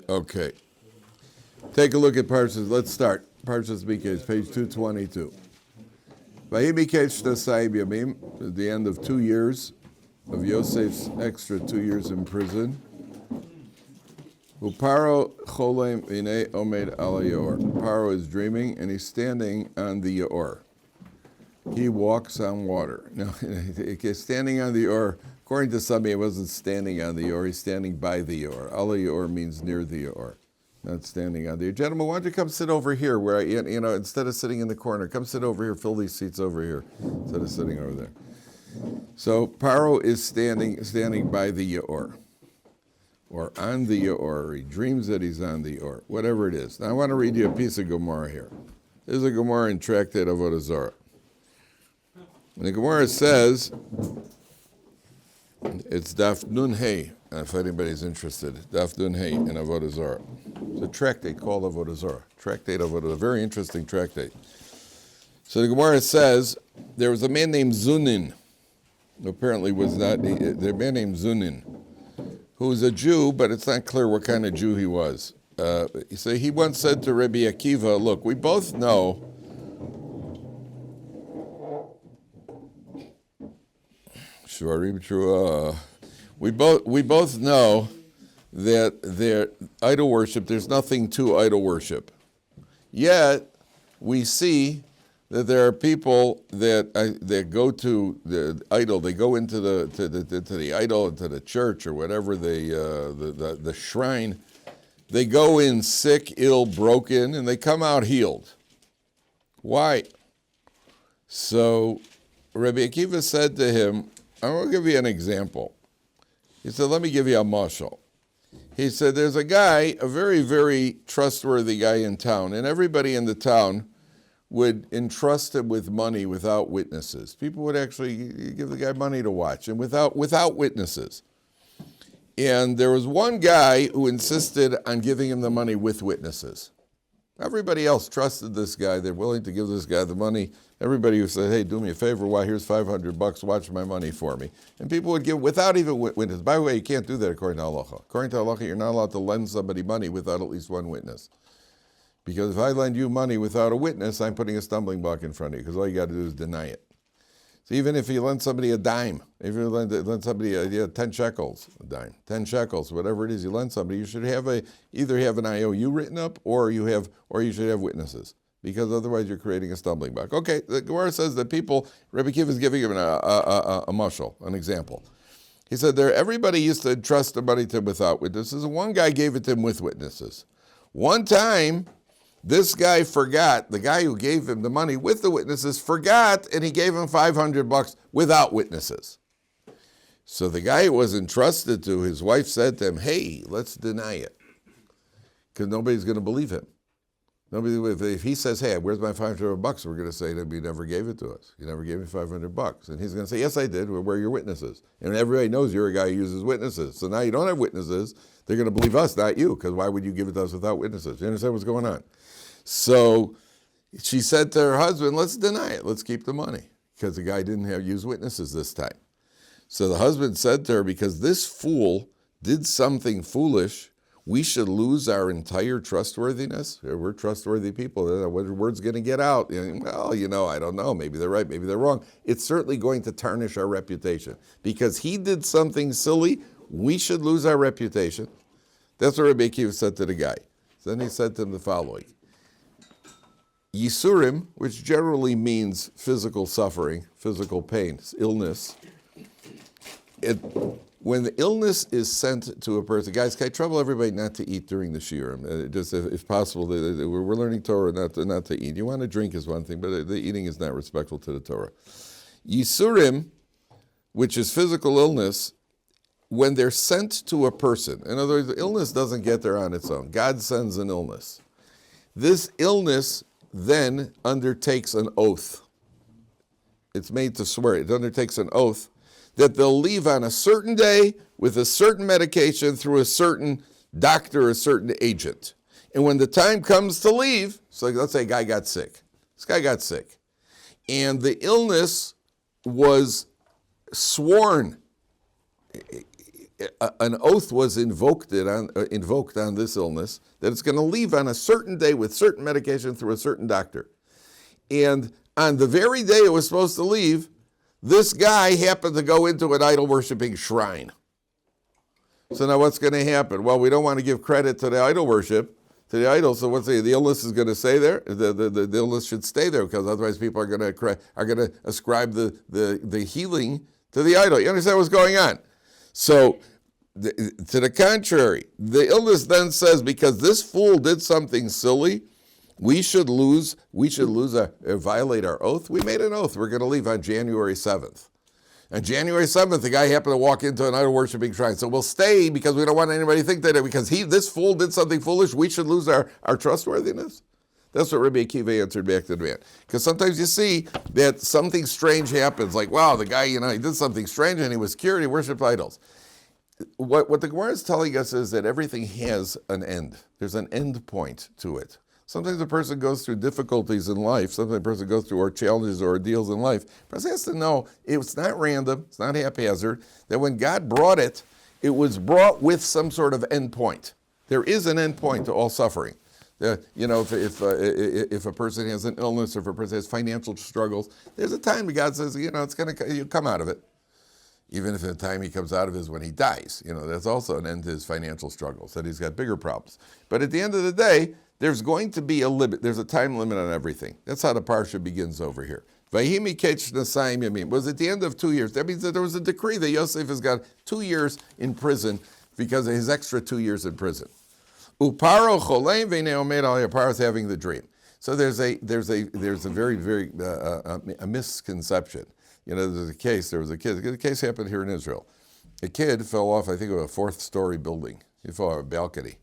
Okay. Take a look at Parsha. Let's start. Parsha's Mikeitz, page 222. Mikeitz yamim, at the end of 2 years of Yosef's extra 2 years in prison. Pharaoh cholem inei omed ala Yaor. Pharaoh is dreaming and he's standing on the Yaor. He walks on water. Now, standing on the Yaor, according to some, he wasn't standing on the Yaor, he's standing by the Yaor. Ala Yaor means near the Yaor, not standing on the Yaor. Gentlemen, why don't you come sit over here where instead of sitting in the corner, come sit over here, fill these seats over here, instead of sitting over there. So Pharaoh is standing by the Yaor, or on the Yaor, or he dreams that he's on the Yaor, whatever it is. Now I want to read you a piece of Gemara here. This is a Gemara in Tractate Avodah Zarah. And the Gemara says, it's Daf Nun Hey, if anybody's interested, Daf Nun Hey in Avodah Zarah. It's a tractate called Avodah Zarah. Tractate Avodah Zarah, a very interesting tractate. So the Gemara says, there was a man named Zunin, who apparently was not, the man named Zunin, who was a Jew, but it's not clear what kind of Jew he was. So he once said to Rabbi Akiva, look, we both know we both know that there idol worship, there's nothing to idol worship. Yet we see that there are people that go to the idol, they go into the idol, into the church or whatever, the shrine. They go in sick, ill, broken, and they come out healed. Why? So Rabbi Akiva said to him, I want to give you an example. He said, let me give you a mashal. He said, there's a guy, a very, very trustworthy guy in town, and everybody in the town would entrust him with money without witnesses. People would actually give the guy money to watch, and without witnesses. And there was one guy who insisted on giving him the money with witnesses. Everybody else trusted this guy. They're willing to give this guy the money. Everybody who said, hey, do me a favor, why, here's $500, watch my money for me. And people would give without even witness. By the way, you can't do that according to halacha. According to halacha, you're not allowed to lend somebody money without at least one witness. Because if I lend you money without a witness, I'm putting a stumbling block in front of you, because all you got to do is deny it. So even if you lend somebody a dime, if you lend somebody 10 shekels, a dime, 10 shekels, whatever it is you lend somebody, you should have either have an IOU written up, or you should have witnesses, because otherwise you're creating a stumbling block. Okay, the Gemara says that people, Rabbi Akiva is giving him a mashal, an example. He said everybody used to entrust the money to him without witnesses, and one guy gave it to him with witnesses. One time, this guy forgot, the guy who gave him the money with the witnesses forgot, and he gave him $500 without witnesses. So the guy who was entrusted to, his wife said to him, hey, let's deny it, because nobody's going to believe him. If he says, hey, where's my $500, we're going to say that you never gave it to us. You never gave me $500. And he's going to say, yes, I did. Where are your witnesses? And everybody knows you're a guy who uses witnesses. So now you don't have witnesses. They're going to believe us, not you, because why would you give it to us without witnesses? You understand what's going on? So she said to her husband, let's deny it. Let's keep the money, because the guy didn't use witnesses this time. So the husband said to her, because this fool did something foolish, we should lose our entire trustworthiness. We're trustworthy people. What word's going to get out? Well, I don't know. Maybe they're right. Maybe they're wrong. It's certainly going to tarnish our reputation. Because he did something silly, we should lose our reputation. That's what Rabbi Akiva said to the guy. So then he said to him the following. Yisurim, which generally means physical suffering, physical pain, illness. When the illness is sent to a person, guys, can I trouble everybody not to eat during the shiurim? Just if possible, we're learning Torah not to eat. You want to drink is one thing, but the eating is not respectful to the Torah. Yisurim, which is physical illness, when they're sent to a person, in other words, the illness doesn't get there on its own. God sends an illness. This illness then undertakes an oath. It's made to swear. It undertakes an oath that they'll leave on a certain day with a certain medication through a certain doctor, a certain agent. And when the time comes to leave, so let's say a guy got sick. This guy got sick. And the illness was sworn an oath was invoked on this illness, that it's going to leave on a certain day with certain medication through a certain doctor. And on the very day it was supposed to leave, this guy happened to go into an idol-worshiping shrine. So now what's going to happen? Well, we don't want to give credit to the idol worship, to the idol. So what's the illness is going to stay there? The illness should stay there, because otherwise people are going to ascribe the healing to the idol. You understand what's going on? So to the contrary, the illness then says, because this fool did something silly, we should violate our oath. We made an oath. We're going to leave on January 7th. On January 7th, the guy happened to walk into an idol-worshiping shrine. So we'll stay because we don't want anybody to think that because this fool did something foolish, we should lose our trustworthiness. That's what Rabbi Akiva answered back to the man. Because sometimes you see that something strange happens. Like, wow, the guy, he did something strange and he was cured, he worshipped idols. What the Gemara is telling us is that everything has an end. There's an end point to it. Sometimes a person goes through difficulties in life. Sometimes a person goes through challenges or ordeals in life. A person has to know it's not random, it's not haphazard, that when God brought it, it was brought with some sort of end point. There is an end point to all suffering. If a person has an illness or if a person has financial struggles, there's a time God says, it's going to come out of it. Even if the time he comes out of it is when he dies. That's also an end to his financial struggles, that he's got bigger problems. But at the end of the day, there's going to be a limit. There's a time limit on everything. That's how the Parsha begins over here. Mikeitz was at the end of 2 years. That means that there was a decree that Yosef has got 2 years in prison because of his extra 2 years in prison. Pharaoh is having the dream. So there's a very, very a misconception. There was a case. The case happened here in Israel. A kid fell off, I think, of a 4th-story building. He fell off a balcony.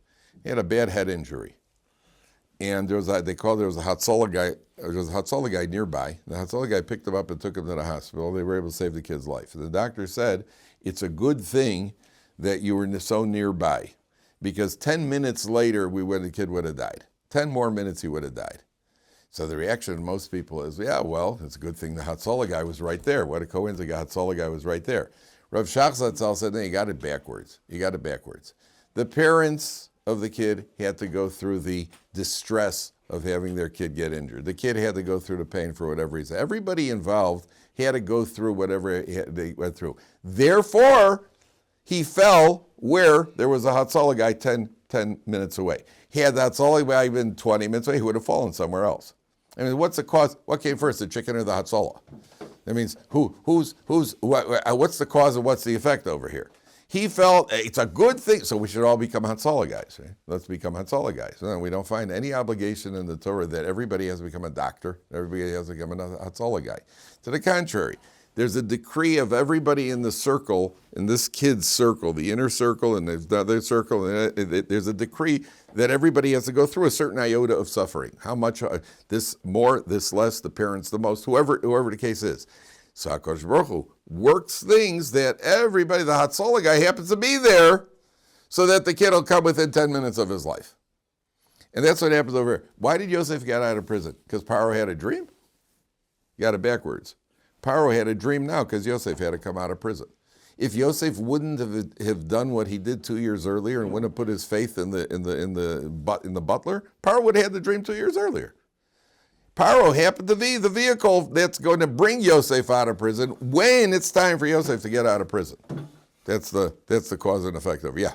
He had a bad head injury. And there was a Hatzalah guy. There was a Hatzalah guy nearby. The Hatzalah guy picked him up and took him to the hospital. They were able to save the kid's life. And the doctor said, it's a good thing that you were so nearby, because 10 minutes later, the kid would have died. 10 more minutes, he would have died. So the reaction of most people is, yeah, well, it's a good thing the Hatzalah guy was right there. What a coincidence, the Hatzalah guy was right there. Rav Shachzatzal said, no, you got it backwards. The parents of the kid had to go through the distress of having their kid get injured. The kid had to go through the pain for whatever reason. Everybody involved had to go through whatever they went through. Therefore, he fell where there was a Hatzalah guy 10 minutes away. Had the Hatzalah guy been 20 minutes away, he would have fallen somewhere else. I mean, what's the cause? What came first, the chicken or the Hatzalah? That means what's the cause and what's the effect over here? He felt it's a good thing, so we should all become Hatzalah guys. Right? Let's become Hatzalah guys. No, we don't find any obligation in the Torah that everybody has to become a doctor, everybody has to become a Hatzalah guy. To the contrary, there's a decree of everybody in the circle, in this kid's circle, the inner circle and the other circle, and there's a decree that everybody has to go through a certain iota of suffering. How much, this more, this less, the parents the most, whoever the case is. So HaKadosh Baruch Hu works things that everybody, the Hatzalah guy happens to be there, so that the kid will come within 10 minutes of his life. And that's what happens over here. Why did Yosef get out of prison? Because Pharaoh had a dream? You got it backwards. Pharaoh had a dream now because Yosef had to come out of prison. If Yosef wouldn't have done what he did 2 years earlier and wouldn't have put his faith in the butler, Pharaoh would have had the dream 2 years earlier. Pharaoh happened to be the vehicle that's going to bring Yosef out of prison when it's time for Yosef to get out of prison. That's the cause and effect of it. Yeah.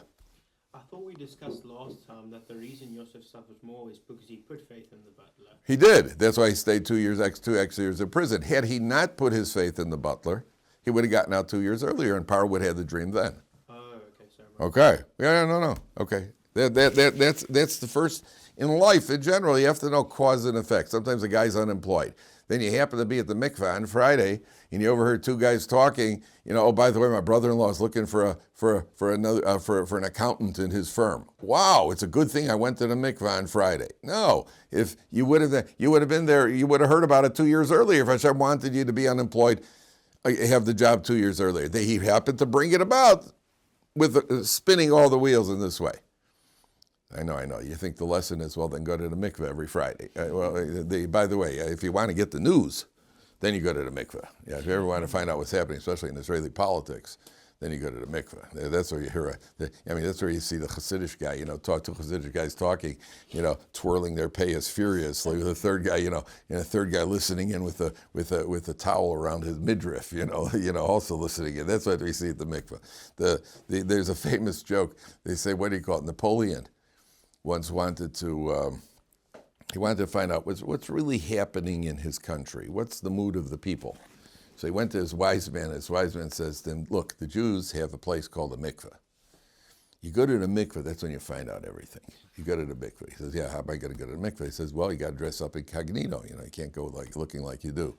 I thought we discussed last time that the reason Yosef suffers more is because he put faith in the butler. He did. That's why he stayed 2 years, two extra years in prison. Had he not put his faith in the butler, he would have gotten out 2 years earlier, and Pharaoh would have had the dream then. Oh, okay, sorry. Okay. Yeah, no. Okay. That's the first. In life, in general, you have to know cause and effect. Sometimes a guy's unemployed. Then you happen to be at the mikveh on Friday, and you overheard two guys talking. Oh, by the way, my brother-in-law is looking for an accountant in his firm. Wow, it's a good thing I went to the mikveh on Friday. No, if you would have been there, you would have heard about it 2 years earlier. If Hashem wanted you to be unemployed, have the job 2 years earlier. He happened to bring it about with spinning all the wheels in this way. I know. You think the lesson is, well, then go to the mikveh every Friday. By the way, if you want to get the news, then you go to the mikveh. Yeah, if you ever want to find out what's happening, especially in Israeli politics, then you go to the mikveh. That's where you hear, that's where you see the Hasidic guy, talk to Hasidic guys talking, twirling their payas furiously with a third guy, and a third guy listening in with a towel around his midriff, also listening in. That's what we see at the mikveh. There's a famous joke. They say, what do you call it? Napoleon once wanted to find out what's really happening in his country. What's the mood of the people? So he went to his wise man. His wise man says to him, look, the Jews have a place called a mikveh. You go to the mikveh, that's when you find out everything. You go to the mikveh. He says, yeah, how am I going to go to the mikveh? He says, well, you got to dress up incognito. You can't go looking like you do.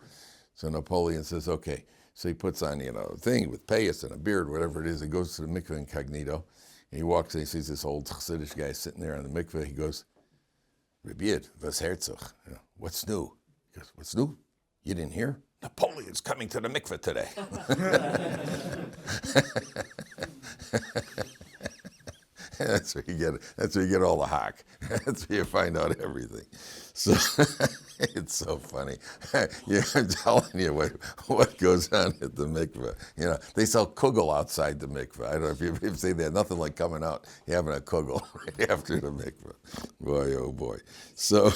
So Napoleon says, okay. So he puts on, a thing with payas and a beard, whatever it is. He goes to the mikveh incognito. And he walks and he sees this old Chassidish guy sitting there on the mikveh. He goes, Rabbi, was Herzog? What's new? He goes, what's new? You didn't hear? Napoleon's coming to the mikveh today. That's where you get it. That's where you get all the hock. That's where you find out everything. So it's so funny. I'm telling you what goes on at the mikveh. They sell kugel outside the mikveh. I don't know if you've seen that. Nothing like coming out having a kugel right after the mikveh. Boy, oh boy. So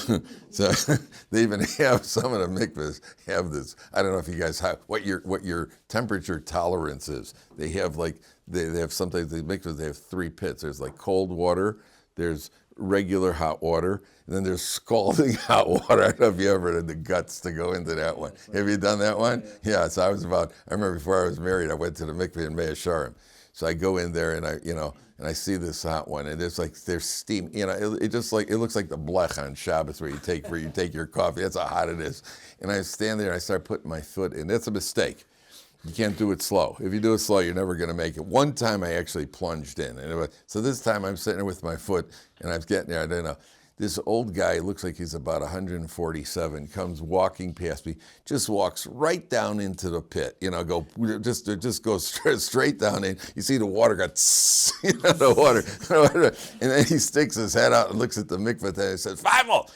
they even have some of the mikvehs have this. I don't know if you guys have what your temperature tolerance is. They have they have sometimes the mikvehs. They have 3 pits. There's cold water. There's regular hot water, and then there's scalding hot water. I don't know if you ever had the guts to go into that one. Have you done that one? Yeah. So I remember before I was married, I went to the mikveh in Mea Shearim. So I go in there and I see this hot one, and it's there's steam. It looks like the blech on Shabbos where you take your coffee. That's how hot it is. And I stand there and I start putting my foot in. That's a mistake. You can't do it slow. If you do it slow, you're never going to make it. One time I actually plunged in. So this time I'm sitting there with my foot, and I'm getting there. I don't know. This old guy, looks like he's about 147, comes walking past me, just walks right down into the pit. Just goes straight down in. You see the water got, the water. And then he sticks his head out and looks at the mikveh and says, Feivel,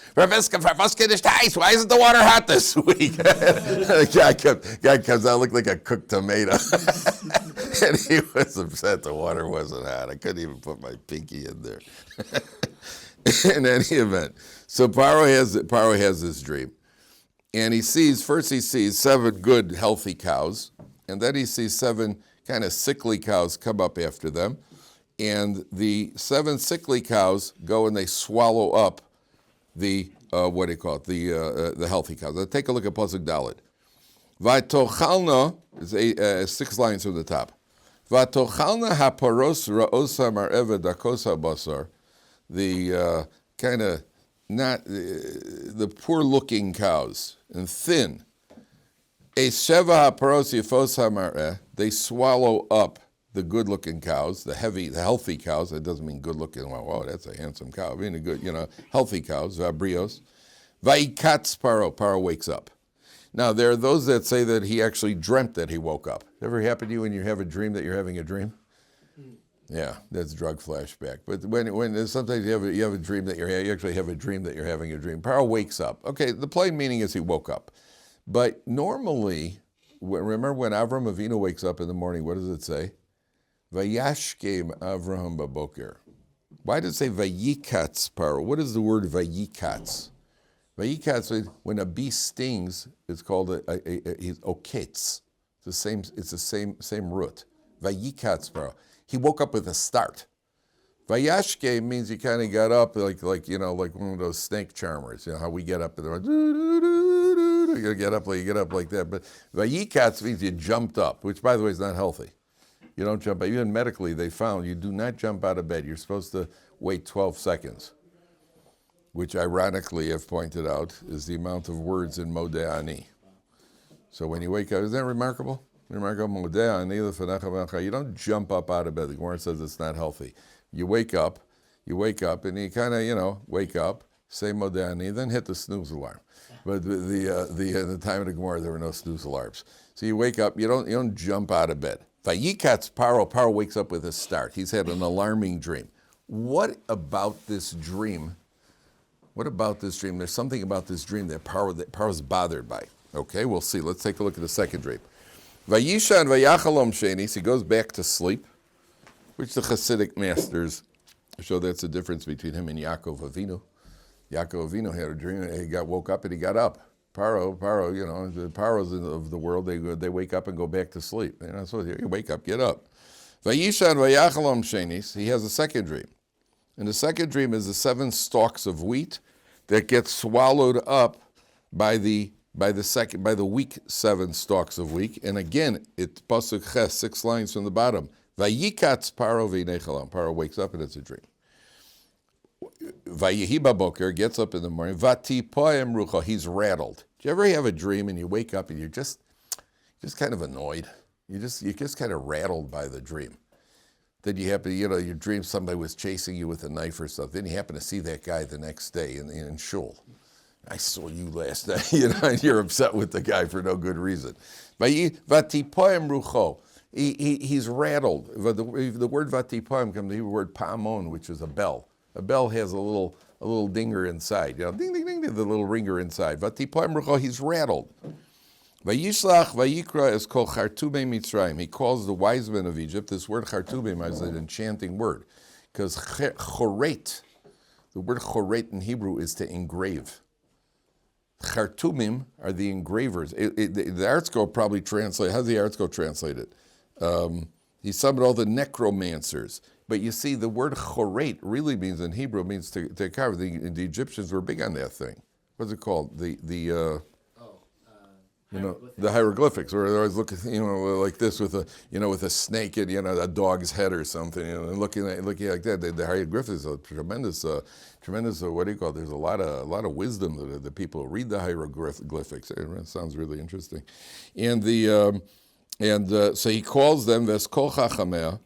why isn't the water hot this week? The guy comes out, looked like a cooked tomato. And he was upset the water wasn't hot. I couldn't even put my pinky in there. In any event, so Pharaoh has this dream, and he sees 7 good, healthy cows, and then he sees 7 kind of sickly cows come up after them, and the 7 sickly cows go and they swallow up the the healthy cows. Let's take a look at Pasuk Dalet. V'tochalna is 6 lines from the top. V'tochalna haparos ra'osa mar'eved dakosa basar. The kind of not the poor-looking cows and thin. They swallow up the good-looking cows, the healthy cows. That doesn't mean good-looking. Wow, that's a handsome cow. I mean, a good, healthy cows. Vabrios. Mikeitz Pharaoh. Pharaoh wakes up. Now there are those that say that he actually dreamt that he woke up. Ever happen to you when you have a dream that you're having a dream? Yeah, that's drug flashback. But when sometimes you have a dream that you actually have a dream that you're having a dream. Pharaoh wakes up. Okay, the plain meaning is he woke up. But normally, remember when Avram Avinu wakes up in the morning, what does it say? Vayashkem Avraham baboker. Why does it say vayikatz Pharaoh? What is the word vayikatz? Vayikatz, when a bee stings, it's called he's oketz. It's the same root. Vayikatz Pharaoh. He woke up with a start. Vayashke means he kind of got up like one of those snake charmers. How we get up and you get up like that. But vayikatz means you jumped up, which by the way is not healthy. You don't jump up. Even medically, they found you do not jump out of bed. You're supposed to wait 12 seconds, which ironically, I've pointed out, is the amount of words in Modeh Ani. So when you wake up, isn't that remarkable? You don't jump up out of bed. The Gemara says it's not healthy. You wake up, and you kind of, wake up, say Modeh Ani, then hit the snooze alarm. But the time of the Gemara, there were no snooze alarms. So you wake up, you don't jump out of bed. Vayikatz Pharaoh wakes up with a start. He's had an alarming dream. What about this dream? There's something about this dream that Pharaoh's bothered by. Okay, we'll see. Let's take a look at the second dream. Vayishan vayachalom shenis, he goes back to sleep, which the Hasidic masters show that's the difference between him and Yaakov Avinu. Yaakov Avinu had a dream, and he woke up and he got up. Pharaoh, the Pharaohs of the world, they wake up and go back to sleep. So you wake up, get up. Vayishan vayachalom shenis, he has a second dream. And the second dream is the 7 stalks of wheat that get swallowed up by the weak 7 stalks of wheat. And again, it's pasuk ches, 6 lines from the bottom. Vayikatz Pharaoh v'neichalam. Pharaoh wakes up and it's a dream. Vayihi baboker, gets up in the morning. Vati poem rucha, he's rattled. Do you ever have a dream and you wake up and you're just kind of annoyed? You're just kind of rattled by the dream. Then you happen, you dream somebody was chasing you with a knife or something. Then you happen to see that guy the next day in shul. I saw you last night, and you're upset with the guy for no good reason. Vati poem rucho. He's rattled. The word vatipoim comes from the Hebrew word pa'amon, which is a bell. A bell has a little dinger inside. Ding, ding, ding, the little ringer inside. Vatipoim rucho, he's rattled. Vayishlach vayikra is called chartubei mitzrayim. He calls the wise men of Egypt. This word chartubei is an enchanting word, because choret, the word choret in Hebrew is to engrave. Chartumim are the engravers. The Art Scroll probably translate. How's the Art Scroll translate it? He summoned all the necromancers. But you see, the word choret really means in Hebrew means to carve. The Egyptians were big on that thing. What's it called? The hieroglyphics, where they always look, like this with a snake and a dog's head or something, and looking like that. The hieroglyphics are tremendous. What do you call it? There's a lot of wisdom that the people who read the hieroglyphics. It sounds really interesting, so he calls them Veskol Chachameh.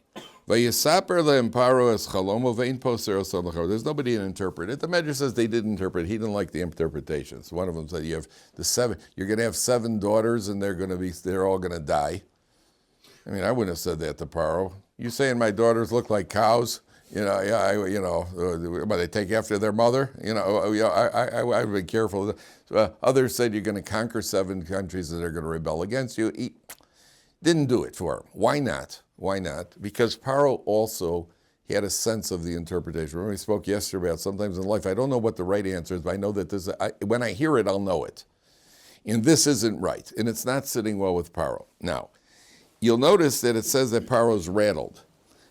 Vayisaper lehem Paro es chalomo vein poser osam l'chor. There's nobody to interpret it. The Medrash says they did interpret. He didn't like the interpretations. One of them said you have you're going to have 7 daughters and they're all going to die. I mean, I wouldn't have said that to Paro. You saying my daughters look like cows? They take after their mother. I've been careful. Others said you're going to conquer 7 countries that are going to rebel against you. He didn't do it for him. Why not? Why not? Because Pharaoh also had a sense of the interpretation. Remember we spoke yesterday about sometimes in life, I don't know what the right answer is, but I know that when I hear it, I'll know it. And this isn't right. And it's not sitting well with Pharaoh. Now, you'll notice that it says that Pharaoh's rattled.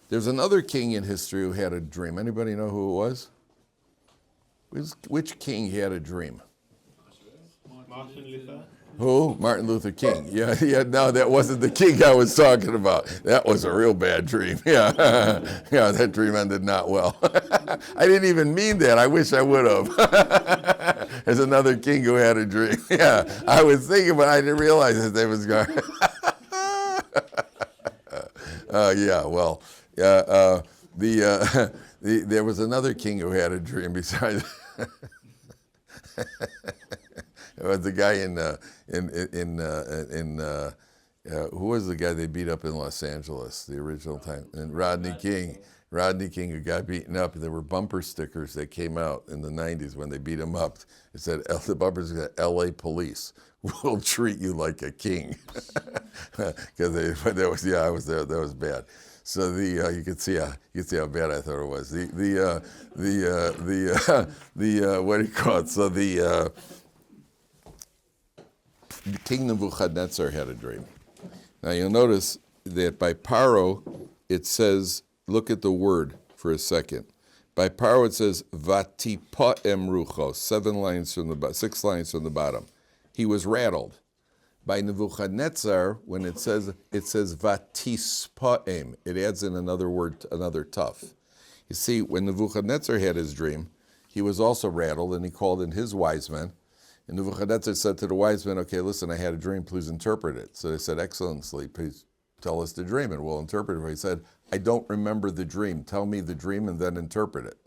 There's another king in history who had a dream. Anybody know who it was? Which king had a dream? Martin Luther. Who? Martin Luther King. Yeah, no, that wasn't the king I was talking about. That was a real bad dream. Yeah, that dream ended not well. I didn't even mean that. I wish I would have. There's another king who had a dream. Yeah, I was thinking, but I didn't realize his name was going. There was another king who had a dream besides. It was the guy who was the guy they beat up in Los Angeles, the original time, and Rodney King, who got beaten up. There were bumper stickers that came out in the 90s when they beat him up. It said, the bumpers said, "L.A. Police will treat you like a king," because I was there. That was bad. So you could see how bad I thought it was. What do you call it? So the King Nebuchadnezzar had a dream. Now you'll notice that by Paro it says, look at the word for a second. By Paro it says Vatipoem rucho, 6 lines from the bottom. He was rattled. By Nebuchadnezzar, when it says Vatispoem, it adds in another word, another tough. You see, when Nebuchadnezzar had his dream, he was also rattled, and he called in his wise men. And Nebuchadnezzar said to the wise men, "Okay, listen, I had a dream, please interpret it." So they said, "Excellency, please tell us the dream and we'll interpret it." He said, "I don't remember the dream. Tell me the dream and then interpret it."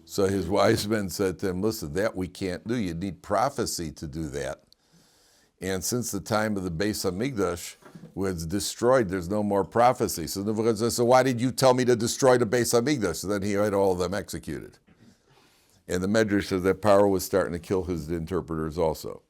So his wise men said to him, "Listen, that we can't do. You need prophecy to do that. And since the time of the Beis Hamikdash was destroyed, there's no more prophecy." So Nebuchadnezzar said, "So why did you tell me to destroy the Beis Hamikdash?" So then he had all of them executed. And the Medrash says that Pharaoh was starting to kill his interpreters also.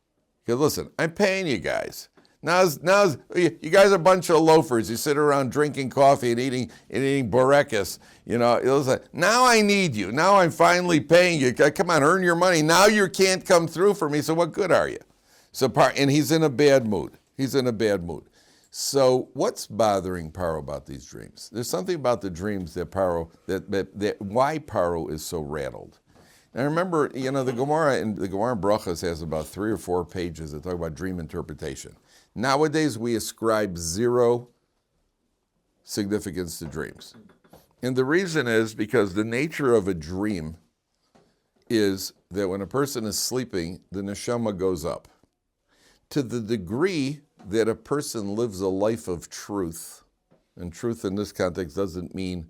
Because listen, I'm paying you guys. You guys are a bunch of loafers. You sit around drinking coffee and eating borekas. You know, it was like, now I need you. Now I'm finally paying you. Come on, earn your money. Now you can't come through for me. So what good are you? And he's in a bad mood. He's in a bad mood. So what's bothering Pharaoh about these dreams? There's something about the dreams that why Pharaoh is so rattled. And remember, you know, the Gemara in Brachas has about 3 or 4 pages that talk about dream interpretation. Nowadays, we ascribe 0 significance to dreams. And the reason is because the nature of a dream is that when a person is sleeping, the neshama goes up. To the degree that a person lives a life of truth, and truth in this context doesn't mean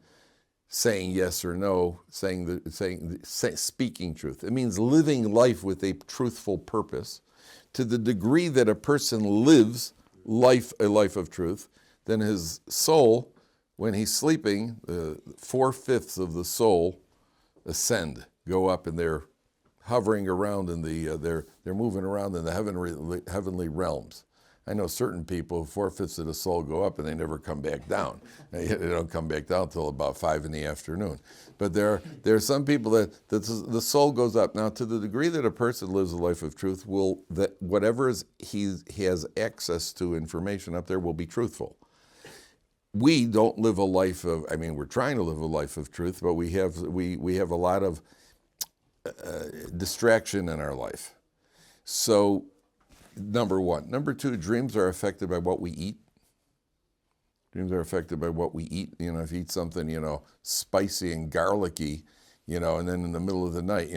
saying yes or no, speaking truth. It means living life with a truthful purpose. To the degree that a person lives a life of truth, then his soul, when he's sleeping, 4/5 of the soul ascend, go up, and they're hovering around in they're moving around in the heavenly realms. I know certain people, 4/5 of the soul go up and they never come back down. They don't come back down until about 5 in the afternoon. But there are some people that the soul goes up. Now, to the degree that a person lives a life of truth, that whatever he has access to information up there will be truthful. We don't live a life of, we're trying to live a life of truth, but we have a lot of distraction in our life. So, number one. Number two, dreams are affected by what we eat. Dreams are affected by what we eat. You know, if you eat something, spicy and garlicky, and then in the middle of the night,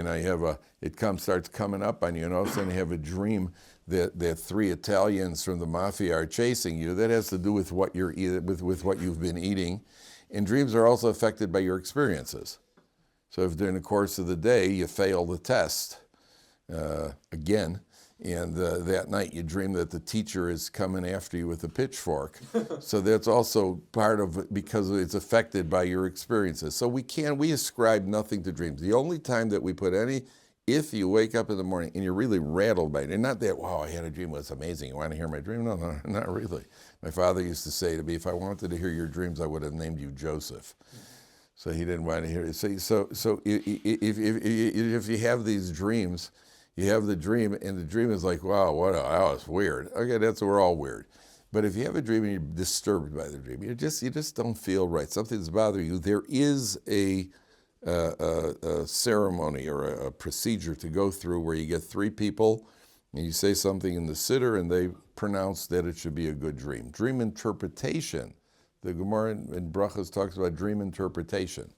starts coming up on you, and all of a sudden you have a dream that 3 Italians from the mafia are chasing you. That has to do with what you're eating, with what you've been eating. And dreams are also affected by your experiences. So if during the course of the day you fail the test, again, and that night you dream that the teacher is coming after you with a pitchfork. So that's also part of it because it's affected by your experiences. So we ascribe nothing to dreams. The only time that we put if you wake up in the morning and you're really rattled by it, and not that, wow, I had a dream, it was amazing, you want to hear my dream? No, not really. My father used to say to me, if I wanted to hear your dreams, I would have named you Joseph. So he didn't want to hear it. So if you have these dreams, you have the dream, and the dream is like, wow, that was weird. Okay, we're all weird. But if you have a dream and you're disturbed by the dream, you just don't feel right. Something's bothering you. There is a ceremony or a procedure to go through where you get 3 people, and you say something in the siddur, and they pronounce that it should be a good dream. Dream interpretation. The Gemara in Brachas talks about dream interpretation.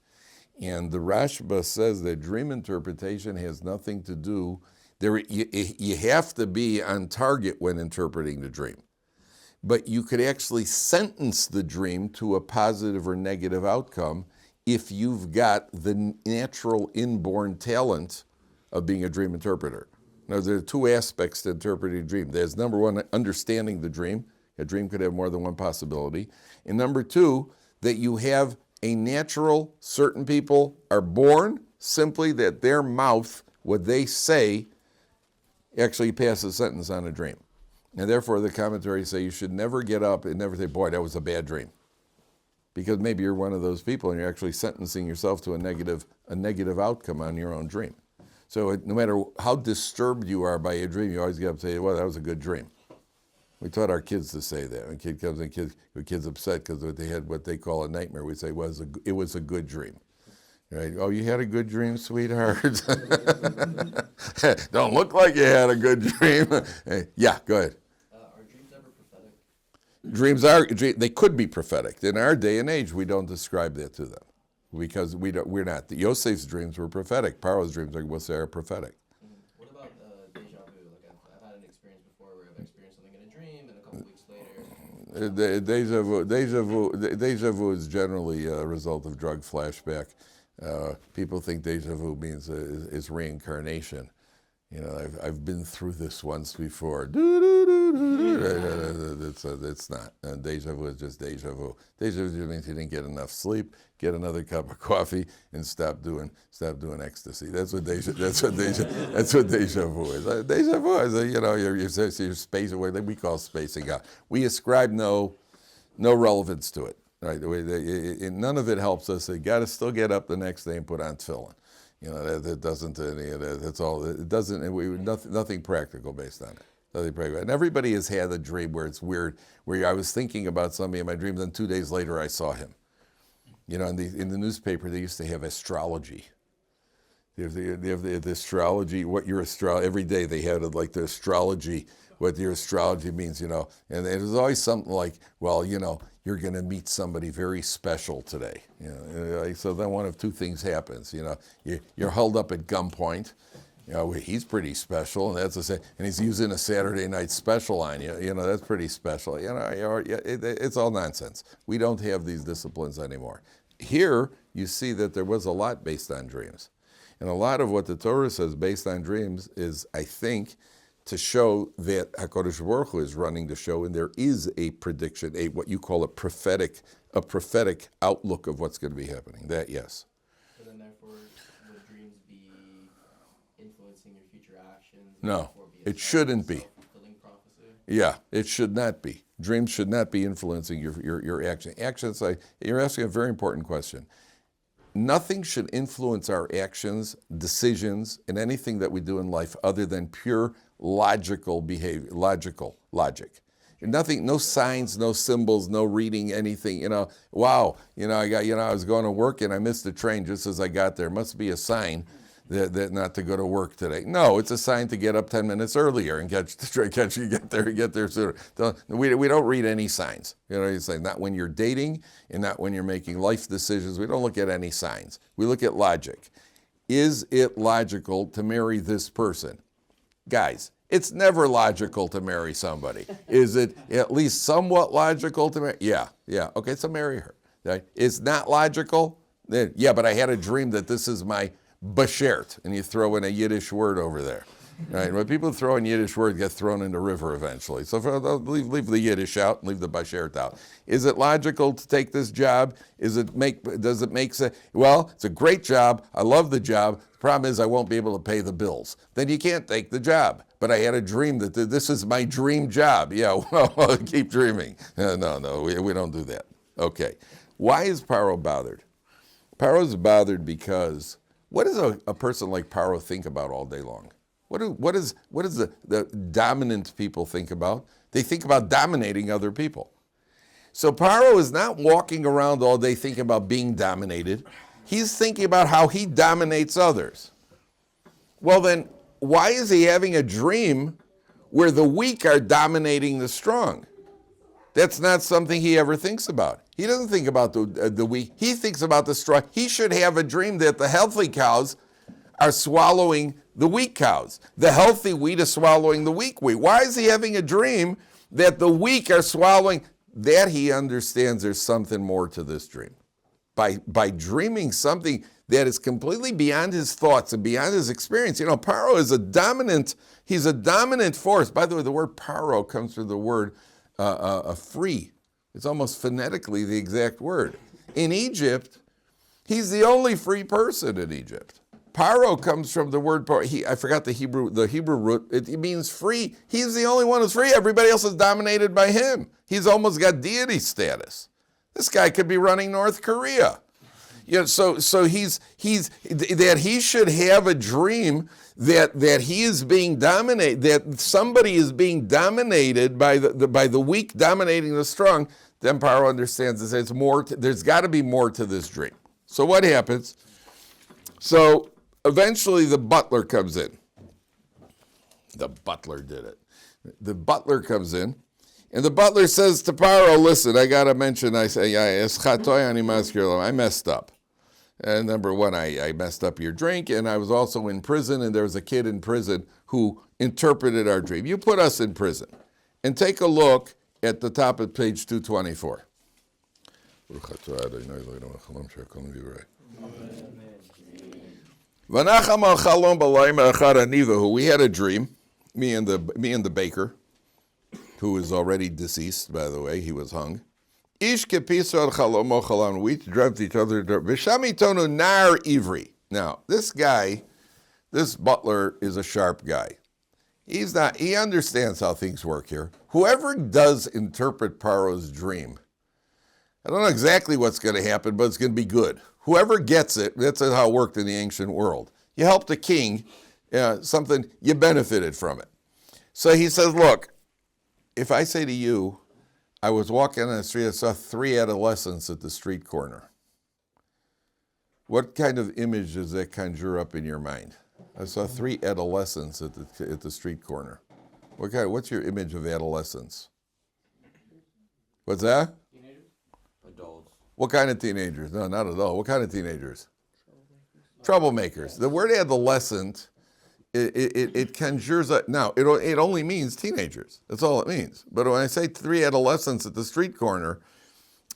And the Rashba says that dream interpretation has nothing to do. You have to be on target when interpreting the dream. But you could actually sentence the dream to a positive or negative outcome if you've got the natural inborn talent of being a dream interpreter. Now, there are 2 aspects to interpreting a dream. There's number 1, understanding the dream. A dream could have more than one possibility. And number 2, that you have a natural, certain people are born simply that their mouth, what they say, actually pass a sentence on a dream. And therefore the commentaries say you should never get up and never say, boy, that was a bad dream. Because maybe you're one of those people and you're actually sentencing yourself to a negative outcome on your own dream. So no matter how disturbed you are by a dream, you always get up and say, well, that was a good dream. We taught our kids to say that. When a kid comes in, the kid's upset because they had what they call a nightmare, we say, it was a good dream. Right? Oh, you had a good dream, sweetheart? Don't look like you had a good dream. Yeah, go ahead. Are dreams ever prophetic? They could be prophetic. In our day and age, we don't describe that to them because we're not. Yosef's dreams were prophetic. Pharaoh's dreams, we'll say, are prophetic. What about deja vu? Like I've had an experience before where I've experienced something in a dream, and a couple weeks later. Deja vu is generally a result of drug flashback. People think deja vu means is reincarnation. I've been through this once before. It's not. Deja vu is just deja vu. Deja vu means you didn't get enough sleep. Get another cup of coffee and stop doing ecstasy. That's what deja vu is. Deja vu is your space away. We call spacing out. We ascribe no relevance to it. Right? None of it helps us. You got to still get up the next day and put on tefillin. That doesn't. That's all. It doesn't. Nothing practical based on it. Nothing practical. And everybody has had a dream where it's weird, where I was thinking about somebody in my dream, then 2 days later I saw him. In the newspaper they used to have astrology. They have the astrology. What your every day they had like the astrology. What your astrology means, and it was always something like, well, you're going to meet somebody very special today. So then one of two things happens. You're held up at gunpoint. He's pretty special, and and he's using a Saturday night special on you. That's pretty special. It's all nonsense. We don't have these disciplines anymore. Here, you see that there was a lot based on dreams, and a lot of what the Torah says based on dreams is, I think, to show that HaKadosh Baruch Hu is running the show, and there is a prediction, what you call a prophetic outlook of what's going to be happening. That, yes. So then, therefore, would dreams be influencing your future actions? No, it shouldn't be. Self-fulfilling prophecy? Yeah, it should not be. Dreams should not be influencing your action. Actions, you're asking a very important question. Nothing should influence our actions, decisions, and anything that we do in life other than pure logical behavior, logic. Nothing, no signs, no symbols, no reading anything. Wow, I was going to work and I missed the train just as I got there. Must be a sign that not to go to work today. No, it's a sign to get up 10 minutes earlier and get there sooner. We don't read any signs. You say not when you're dating and not when you're making life decisions. We don't look at any signs. We look at logic. Is it logical to marry this person? Guys, it's never logical to marry somebody. Is it at least somewhat logical to marry? Yeah. Okay, so marry her. Right? It's not logical? Then, yeah, but I had a dream that this is my bashert, and you throw in a Yiddish word over there. Right? When people throw in Yiddish words, get thrown in the river eventually. So leave the Yiddish out and leave the bashert out. Is it logical to take this job? Does it make sense? Well, it's a great job. I love the job. The problem is I won't be able to pay the bills. Then you can't take the job. But I had a dream that this is my dream job. Yeah, well, keep dreaming. No, we don't do that. Okay. Why is Pharaoh bothered? Pharaoh's bothered because what does a person like Pharaoh think about all day long? What does the dominant people think about? They think about dominating other people. So Pharaoh is not walking around all day thinking about being dominated. He's thinking about how he dominates others. Well then, why is he having a dream where the weak are dominating the strong? That's not something he ever thinks about. He doesn't think about the weak. He thinks about the strong. He should have a dream that the healthy cows are swallowing the weak cows. The healthy wheat is swallowing the weak wheat. Why is he having a dream that the weak are swallowing? That he understands there's something more to this dream. By dreaming something that is completely beyond his thoughts and beyond his experience. Pharaoh is he's a dominant force. By the way, the word Pharaoh comes from the word free. It's almost phonetically the exact word. In Egypt, he's the only free person in Egypt. Pharaoh comes from the word, I forgot the Hebrew root. It means free. He's the only one who's free. Everybody else is dominated by him. He's almost got deity status. This guy could be running North Korea. So he's that he should have a dream that he is being dominated, that somebody is being dominated by the weak dominating the strong. Then Pharaoh understands that there's got to be more to this dream. So what happens? So eventually the butler comes in. The butler did it. The butler comes in, and the butler says to Pharaoh, listen, I got to mention, I messed up. And number one, I messed up your drink, and I was also in prison, and there was a kid in prison who interpreted our dream. You put us in prison. And take a look at the top of page 224. V'nacham al chalom b'layim echad anivahu. We had a dream, me and the baker, who is already deceased, by the way. He was hung. Ish kepisar chalomo chalam. We dreamt each other. V'shami tonu nar ivri. Now, this guy, this butler, is a sharp guy. He understands how things work here. Whoever does interpret Pharaoh's dream, I don't know exactly what's going to happen, but it's going to be good. Whoever gets it, that's how it worked in the ancient world. You helped the king, something, you benefited from it. So he says, look, if I say to you, I was walking on the street, I saw 3 adolescents at the street corner. What kind of image does that conjure up in your mind? I saw 3 adolescents at the street corner. What's your image of adolescents? What's that? Teenagers? Adults. What kind of teenagers? No, not adults. What kind of teenagers? Troublemakers. The word adolescent, it conjures up. Now, it only means teenagers. That's all it means. But when I say 3 adolescents at the street corner,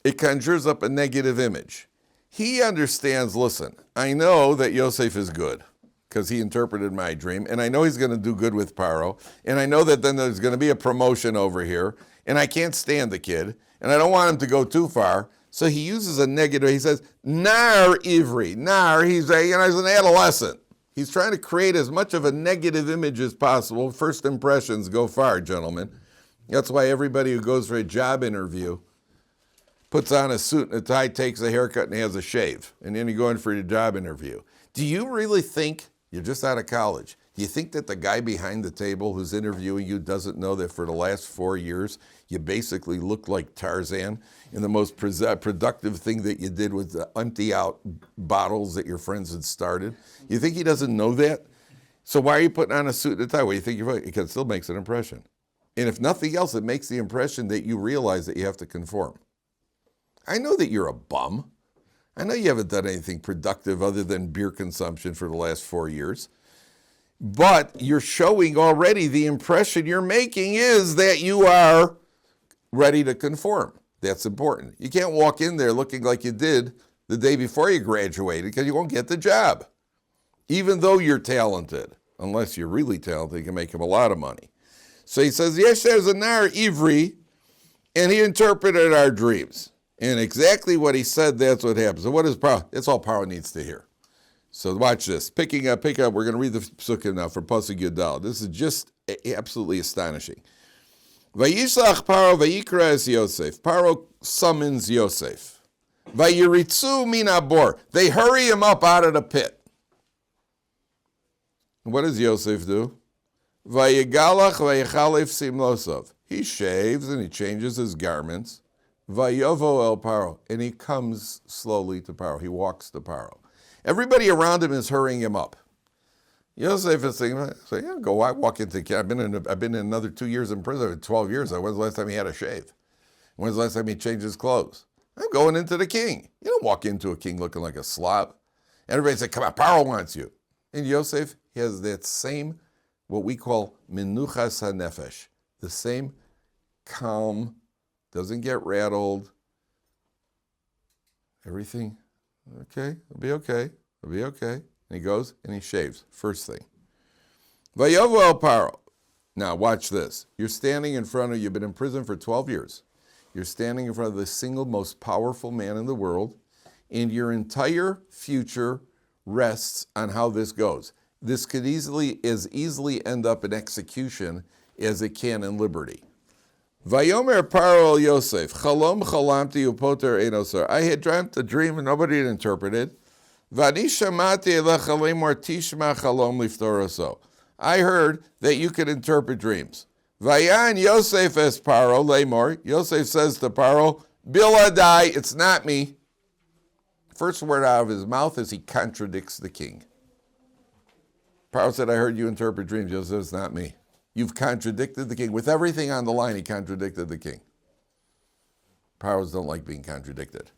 it conjures up a negative image. He understands, listen, I know that Yosef is good because he interpreted my dream, and I know he's going to do good with Pharaoh, and I know that then there's going to be a promotion over here, and I can't stand the kid, and I don't want him to go too far. So he uses a negative. He says, Nar Ivri. Nar, he's an adolescent. He's trying to create as much of a negative image as possible. First impressions go far, gentlemen. That's why everybody who goes for a job interview puts on a suit and a tie, takes a haircut, and has a shave. And then you go in for your job interview. Do you really think, you're just out of college, do you think that the guy behind the table who's interviewing you doesn't know that for the last 4 years, you basically look like Tarzan, and the most productive thing that you did was to empty out bottles that your friends had started? You think he doesn't know that? So why are you putting on a suit and a tie? Well, you think you're right, because it still makes an impression. And if nothing else, it makes the impression that you realize that you have to conform. I know that you're a bum. I know you haven't done anything productive other than beer consumption for the last 4 years. But you're showing already the impression you're making is that you are ready to conform. That's important. You can't walk in there looking like you did the day before you graduated because you won't get the job. Even though you're talented, unless you're really talented, you can make him a lot of money. So he says, yes, there's a nar ivri, and he interpreted our dreams. And exactly what he said, that's what happens. So what is Pharaoh? That's all Pharaoh needs to hear. So watch this. Pick up. We're going to read the psukim now from Pasuk Yudal. This is just absolutely astonishing. Vayisach Pharaoh vayikra es Yosef. Pharaoh summons Yosef. Vayiritzu min habor. They hurry him up out of the pit. What does Yosef do? Vayigalach vayichalef simlosov. He shaves and he changes his garments. Vayovo el Paro, and he comes slowly to Paro. He walks to Paro. Everybody around him is hurrying him up. Yosef is thinking, yeah, go. I walk into. I've been in another 2 years in prison. 12 years. When's the last time he had a shave? When's the last time he changed his clothes? I'm going into the king. You don't walk into a king looking like a slob. Everybody say, come on, Paro wants you. And Yosef has that same, what we call menuchas hanefesh, the same calm. Doesn't get rattled. Everything, okay, it'll be okay. It'll be okay. And he goes and he shaves. First thing. Vayovo el Paro. Now watch this. You're standing in front of, you've been in prison for 12 years. You're standing in front of the single most powerful man in the world, and your entire future rests on how this goes. This could easily end up in execution as it can in liberty. Vayomer Paro el Yosef, Chalom chalamti upoter enosar. I had dreamt a dream and nobody had interpreted. Vani shamati elecha lemor tishma chalom liftoroso. I heard that you could interpret dreams. Vayan Yosef es Paro lemor. Yosef says to Paro, Biladai, it's not me. First word out of his mouth is he contradicts the king. Paro said, I heard you interpret dreams. Yosef says, it's not me. You've contradicted the king. With everything on the line, he contradicted the king. Pharaohs don't like being contradicted.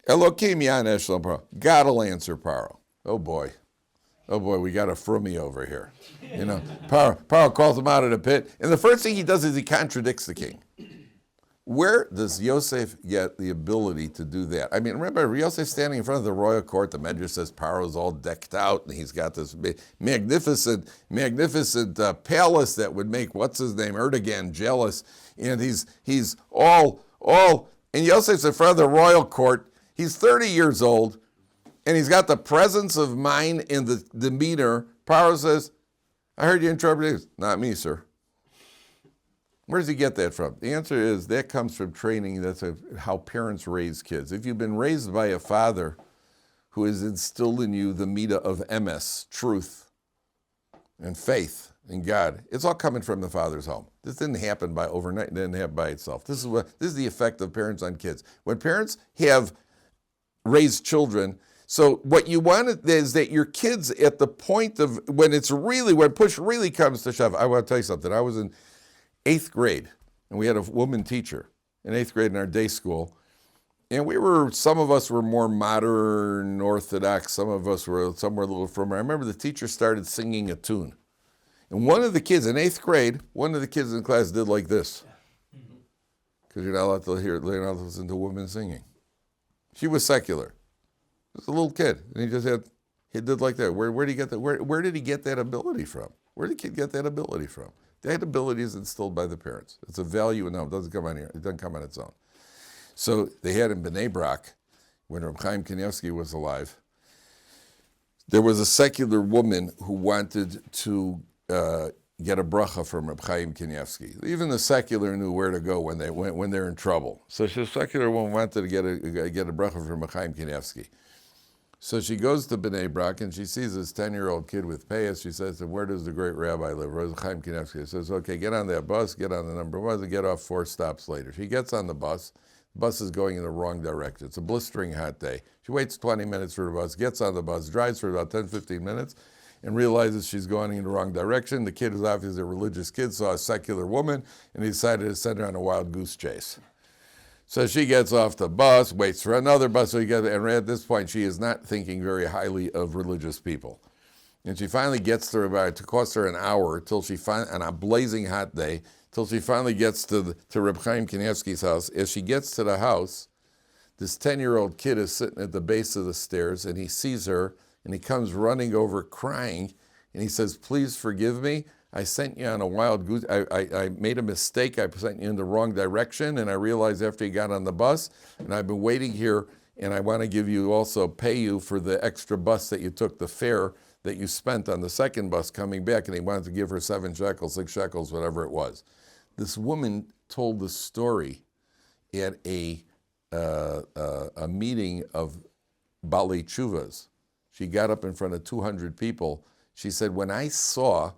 Elokim yanesh lo Paro. God will answer Pharaoh. Oh boy, we got a frummy over here. You know, Pharaoh calls him out of the pit, and the first thing he does is he contradicts the king. Where does Yosef get the ability to do that? I mean, remember, Yosef standing in front of the royal court, the Medrash says Pharaoh's all decked out, and he's got this magnificent palace that would make, what's his name, Erdogan jealous, and he's all, and Yosef's in front of the royal court, he's 30 years old, and he's got the presence of mind and the demeanor. Pharaoh says, I heard you interpret this. Not me, sir. Where does he get that from? The answer is that comes from training. That's how parents raise kids. If you've been raised by a father who has instilled in you the midah of emes, truth, and faith in God, it's all coming from the father's home. This didn't happen by overnight. It didn't happen by itself. This is the effect of parents on kids. When parents have raised children, so what you want is that your kids at the point of when push really comes to shove. I want to tell you something. I was in 8th grade, and we had a woman teacher in 8th grade in our day school, and some of us were more modern Orthodox, some of us were somewhere a little firmer. I remember the teacher started singing a tune, and one of the kids in 8th grade, one of the kids in class did like this, because you're not allowed to you're not allowed to listen to women singing. She was secular. He was a little kid, and he did like that. Where did he get that? Where did he get that ability from? Where did the kid get that ability from? That ability is instilled by the parents. It's a value, and no, it doesn't come on here. It doesn't come on its own. So they had in Bnei Brak, when Reb Chaim Kanievsky was alive, there was a secular woman who wanted to get a bracha from Reb Chaim Kanievsky. Even the secular knew where to go when they're in trouble. So the secular woman wanted to get a bracha from Reb Chaim Kanievsky. So she goes to Bnei Brak and she sees this 10-year-old kid with payas. She says to him, where does the great rabbi live? Reb Chaim Kanievsky says, okay, get on that bus, get on the number 1, and get off 4 stops later. She gets on the bus. The bus is going in the wrong direction. It's a blistering hot day. She waits 20 minutes for the bus, gets on the bus, drives for about 10, 15 minutes, and realizes she's going in the wrong direction. The kid is obviously a religious kid, saw a secular woman, and he decided to send her on a wild goose chase. So she gets off the bus, waits for another bus, and at this point she is not thinking very highly of religious people. And she finally gets to it cost her an hour on a blazing hot day, till she finally gets to Reb Chaim Kanievsky's house. As she gets to the house, this 10-year-old kid is sitting at the base of the stairs, and he sees her, and he comes running over crying, and he says, please forgive me. I sent you on a wild goose. I made a mistake. I sent you in the wrong direction, and I realized after you got on the bus, and I've been waiting here, and I want to pay you for the extra bus that you took, the fare that you spent on the second bus coming back, and he wanted to give her 7 shekels, 6 shekels, whatever it was. This woman told the story at a meeting of Balei Tshuvas. She got up in front of 200 people. She said, when I saw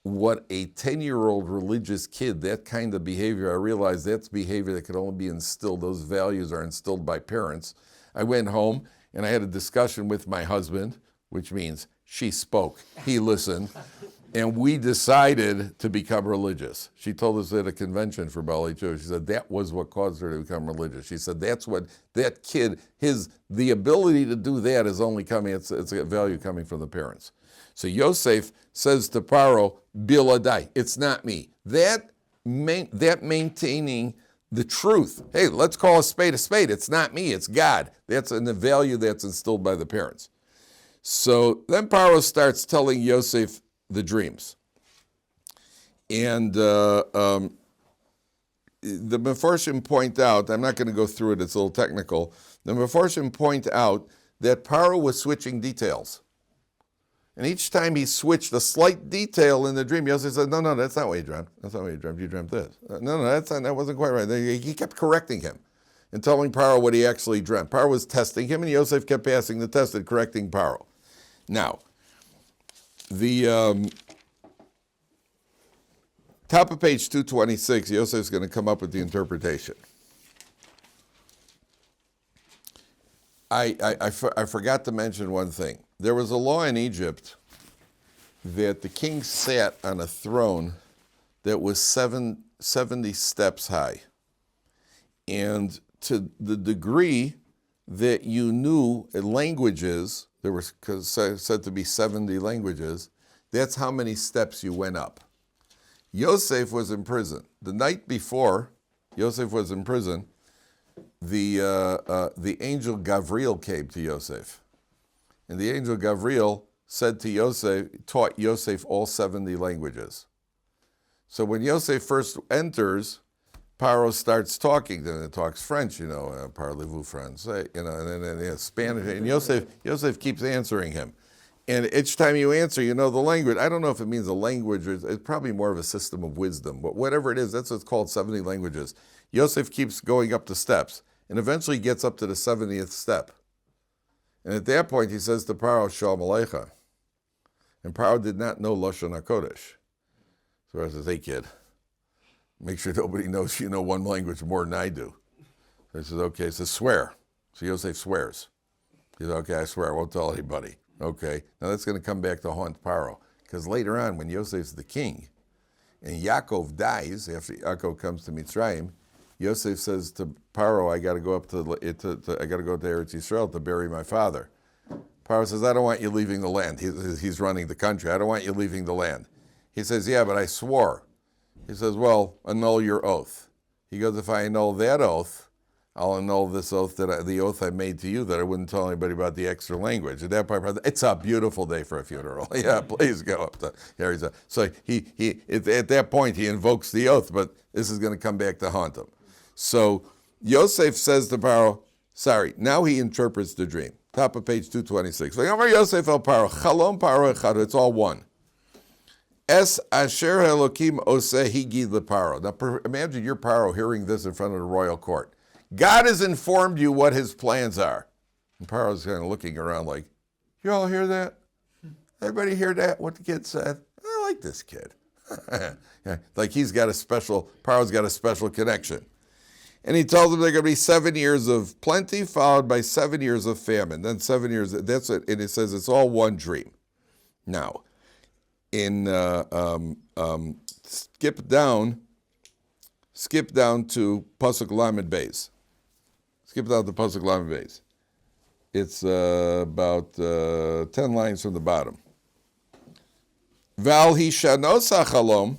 what a 10-year-old religious kid, that kind of behavior, I realized that's behavior that could only be instilled. Those values are instilled by parents. I went home and I had a discussion with my husband, which means she spoke, he listened, and we decided to become religious. She told us at a convention for Balei Tshuvas. She said that was what caused her to become religious. She said that's what that kid, the ability to do that is only coming, it's a value coming from the parents. So Yosef says to Pharaoh, Biladai, it's not me. That maintaining the truth. Hey, let's call a spade a spade. It's not me, it's God. That's the value that's instilled by the parents. So then Pharaoh starts telling Yosef the dreams. And the Mefarshim point out, I'm not going to go through it, it's a little technical. The Mefarshim point out that Pharaoh was switching details. And each time he switched a slight detail in the dream, Yosef said, no, that's not what you dreamt. That's not what you dreamt. You dreamt this. No, that wasn't quite right. He kept correcting him and telling Pharaoh what he actually dreamt. Pharaoh was testing him, and Yosef kept passing the test and correcting Pharaoh. Now, the top of page 226, Yosef's going to come up with the interpretation. I forgot to mention one thing. There was a law in Egypt that the king sat on a throne that was 70 steps high. And to the degree that you knew languages, there were said to be 70 languages, that's how many steps you went up. Yosef was in prison. The night before, Yosef was in prison, the angel Gavriel came to Yosef. And the angel Gavriel said to Yosef, taught Yosef all 70 languages. So when Yosef first enters, Pharaoh starts talking to him. It talks French, parlez-vous français, and then Spanish. And Yosef keeps answering him. And each time you answer, you know the language. I don't know if it means a language, or it's probably more of a system of wisdom. But whatever it is, that's what's called 70 languages. Yosef keeps going up the steps, and eventually gets up to the 70th step. And at that point, he says to Pharaoh, Shalom Aleichem. And Pharaoh did not know Lashon HaKodesh. So Pharaoh says, hey kid, make sure nobody knows you know one language more than I do. So he says, okay. He says, swear. So Yosef swears. He says, okay, I swear, I won't tell anybody. Okay. Now that's going to come back to haunt Pharaoh. Because later on, when Yosef's the king, and Yaakov dies, after Yaakov comes to Mitzrayim, Yosef says to Pharaoh, I got to go up to Eretz Yisrael to bury my father. Pharaoh says, I don't want you leaving the land. He's running the country. I don't want you leaving the land. He says, yeah, but I swore. He says, well, annul your oath. He goes, if I annul that oath, I'll annul this oath, the oath I made to you that I wouldn't tell anybody about the extra language. At that point, it's a beautiful day for a funeral. Yeah, please go up to here. So at that point, he invokes the oath, but this is going to come back to haunt him. So Yosef says to Pharaoh, sorry, now he interprets the dream. Top of page 226. Yosef el Pharaoh, Chalom Pharaoh echad, it's all one. Es asher Elokim oseh higid leParo. Now imagine your Pharaoh hearing this in front of the royal court. God has informed you what his plans are. And Pharaoh's kind of looking around like, you all hear that? Everybody hear that, what the kid said? I like this kid. Like Pharaoh's got a special connection. And he tells them there are going to be 7 years of plenty, followed by 7 years of famine. Then 7 years, that's it. And it says it's all one dream. Now, in skip down to Pasuk Lamed Beis. Skip down to Pasuk Lamed Beis. It's about 10 lines from the bottom. Val Hishanosa Chalom,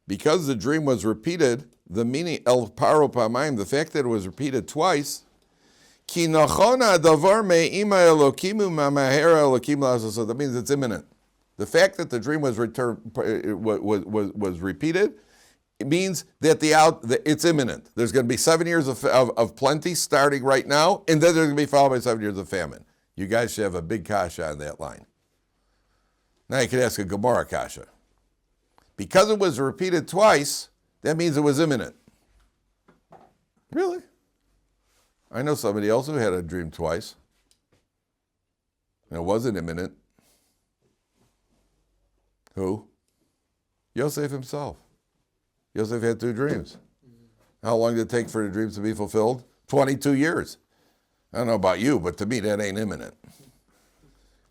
because the dream was repeated, the meaning El Paro Pamayim, the fact that it was repeated twice, Ki nachona davar me'ima Elokimu ma'maher Elokim la'asos. That means it's imminent. The fact that the dream was repeated, it means that it's imminent. There's going to be 7 years of plenty starting right now, and then there's going to be followed by 7 years of famine. You guys should have a big kasha on that line. Now you could ask a Gemara kasha. Because it was repeated twice, that means it was imminent. Really? I know somebody else who had a dream twice, and it wasn't imminent. Who? Yosef himself. Yosef had 2 dreams. How long did it take for the dreams to be fulfilled? 22 years. I don't know about you, but to me that ain't imminent.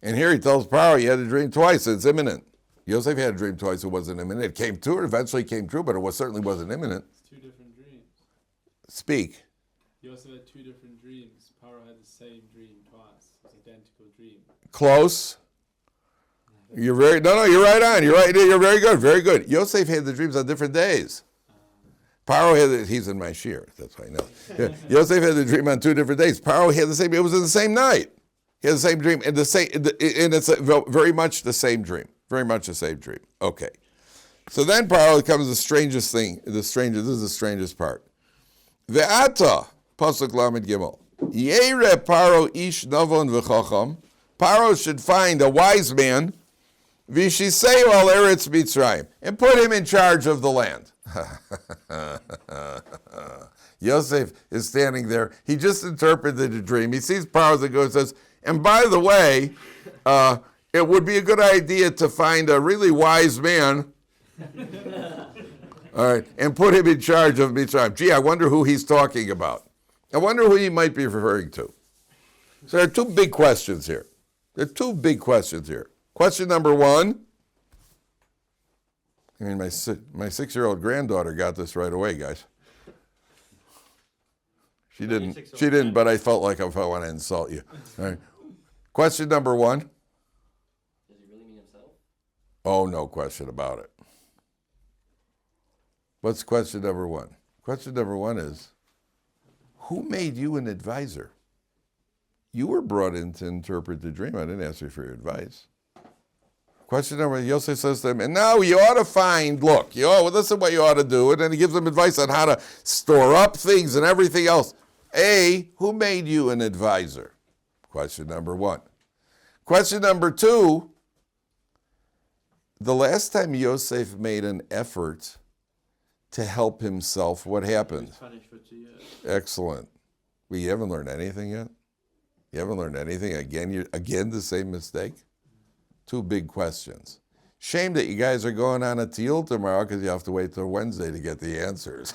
And here he tells Pharaoh he had a dream twice, it's imminent. Yosef had a dream twice, it wasn't imminent. It came true, it eventually came true, but it certainly wasn't imminent. It's 2 different dreams. Speak. Yosef had 2 different dreams. Pharaoh had the same dream twice. It's an identical dream. Close. You're right on. You're very good, very good. Yosef had the dreams on different days. Pharaoh he's in my shir, that's why I know. Yeah. Yosef had the dream on 2 different days. Pharaoh had the same, it was in the same night. He had the same dream, and it's very much the same dream. Very much the same dream. Okay. So then Pharaoh comes the strangest thing, this is the strangest part. Ve'ata, Pasuk Lamed Gimel. Yere Pharaoh ish navon v'chacham. Pharaoh should find a wise man, Vishiseu al Eretz Mitzrayim, and put him in charge of the land. Yosef is standing there. He just interpreted the dream. He sees Pharaoh and goes and says, and by the way, it would be a good idea to find a really wise man, all right, and put him in charge of Mitzrayim. Gee, I wonder who he's talking about. I wonder who he might be referring to. So there are 2 big questions here. Question number 1. I mean, my 6-year-old granddaughter got this right away, guys. She didn't, but I felt like I want to insult you. All right. Question number 1. Does he really mean himself? Oh, no question about it. What's question number 1? Question number one is, who made you an advisor? You were brought in to interpret the dream. I didn't ask you for your advice. Question number, Yosef says to him, and now you ought to find, look, this is what you ought to do. And then he gives them advice on how to store up things and everything else. A, who made you an advisor? Question number one. Question number two, the last time Yosef made an effort to help himself, what happened? He's punished for 2 years. Excellent. Well, you haven't learned anything yet? You haven't learned anything? Again, the same mistake? Two big questions. Shame that you guys are going on a teal tomorrow because you have to wait till Wednesday to get the answers.